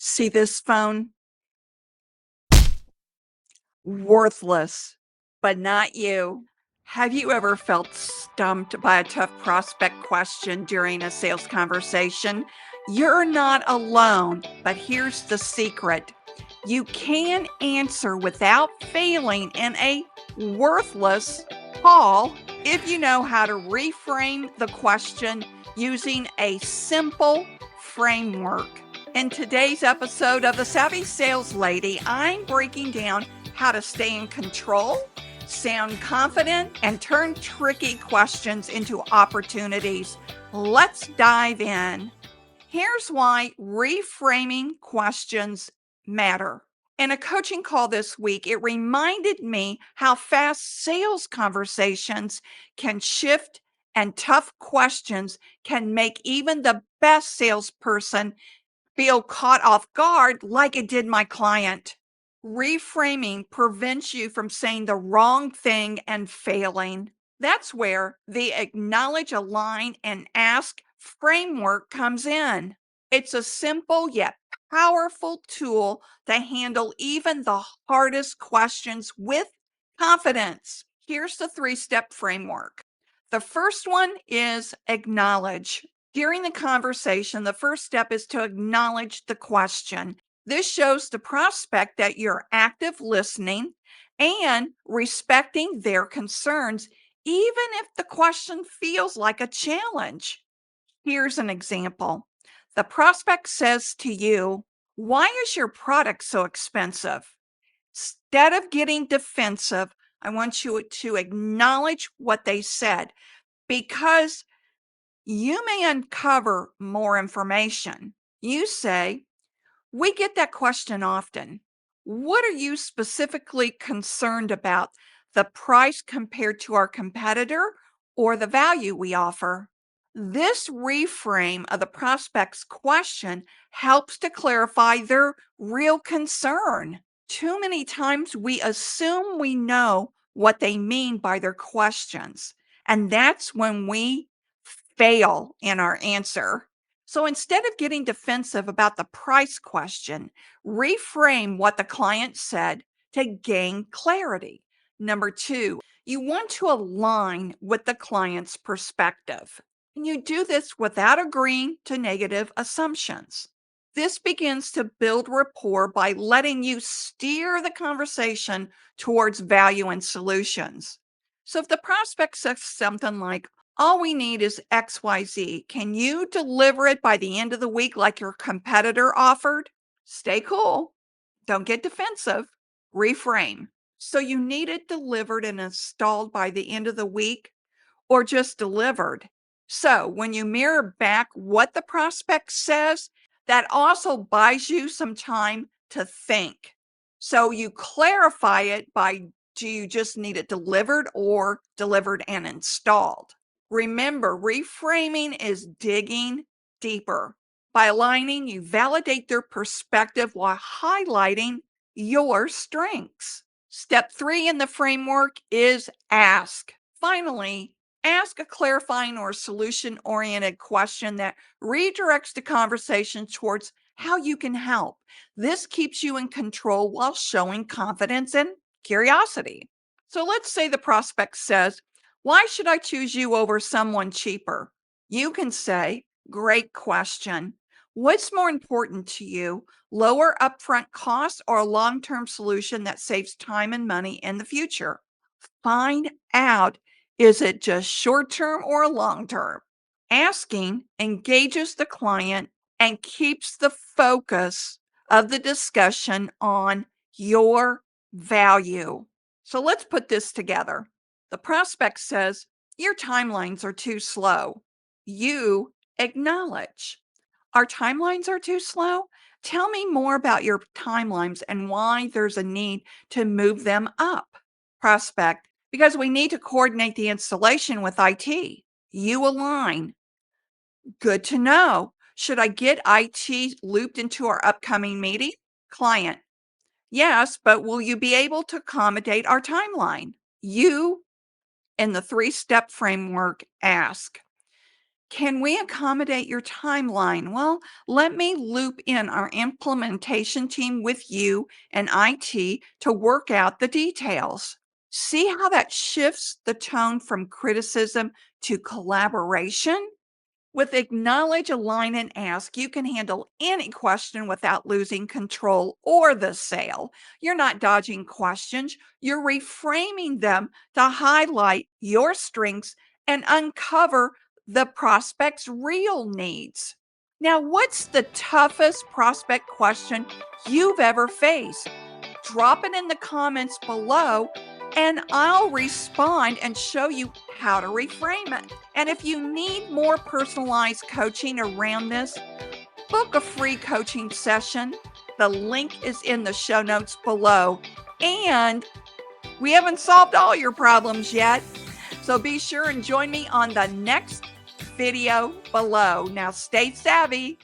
See this phone? Worthless, but not you. Have you ever felt stumped by a tough prospect question during a sales conversation? You're not alone, but here's the secret. You can answer without failing in a worthless call if you know how to reframe the question using a simple framework. In today's episode of The Savvy Sales Lady, I'm breaking down how to stay in control, sound confident, and turn tricky questions into opportunities. Let's dive in. Here's why reframing questions matter. In a coaching call this week, it reminded me how fast sales conversations can shift and tough questions can make even the best salesperson feel caught off guard like it did my client. Reframing prevents you from saying the wrong thing and failing. That's where the acknowledge, align, and ask framework comes in. It's a simple yet powerful tool to handle even the hardest questions with confidence. Here's the 3-step framework. The first one is acknowledge. During the conversation, the first step is to acknowledge the question. This shows the prospect that you're active listening and respecting their concerns, even if the question feels like a challenge. Here's an example. The prospect says to you, "Why is your product so expensive?" Instead of getting defensive, I want you to acknowledge what they said because you may uncover more information. You say, "We get that question often. What are you specifically concerned about? The price compared to our competitor or the value we offer?" This reframe of the prospect's question helps to clarify their real concern. Too many times we assume we know what they mean by their questions, and that's when we fail in our answer. So instead of getting defensive about the price question, reframe what the client said to gain clarity. Number 2, you want to align with the client's perspective. And you do this without agreeing to negative assumptions. This begins to build rapport by letting you steer the conversation towards value and solutions. So if the prospect says something like, "All we need is XYZ. Can you deliver it by the end of the week like your competitor offered?" Stay cool. Don't get defensive. Reframe. "So you need it delivered and installed by the end of the week or just delivered?" So when you mirror back what the prospect says, that also buys you some time to think. So you clarify it by, do you just need it delivered or delivered and installed? Remember, reframing is digging deeper. By aligning, you validate their perspective while highlighting your strengths. Step 3 in the framework is ask. Finally, ask a clarifying or solution oriented question that redirects the conversation towards how you can help. This keeps you in control while showing confidence and curiosity. So let's say the prospect says, "Why should I choose you over someone cheaper?" You can say, "Great question. What's more important to you, lower upfront costs or a long term solution that saves time and money in the future?" Find out, is it just short term or long term? Asking engages the client and keeps the focus of the discussion on your value. So let's put this together. The prospect says, "Your timelines are too slow." You acknowledge, "Our timelines are too slow? Tell me more about your timelines and why there's a need to move them up." Prospect, "Because we need to coordinate the installation with IT." You align, "Good to know. Should I get IT looped into our upcoming meeting?" Client, "Yes, but will you be able to accommodate our timeline?" You, in the 3-step framework, ask, Can we accommodate your timeline? Well, let me loop in our implementation team with you and IT to work out the details. See how that shifts the tone from criticism to collaboration? With Acknowledge, Align, and Ask, you can handle any question without losing control or the sale. You're not dodging questions, you're reframing them to highlight your strengths and uncover the prospect's real needs. Now, what's the toughest prospect question you've ever faced? Drop it in the comments below and I'll respond and show you how to reframe it. And if you need more personalized coaching around this, book a free coaching session. The link is in the show notes below. And we haven't solved all your problems yet. So be sure and join me on the next video below. Now stay savvy.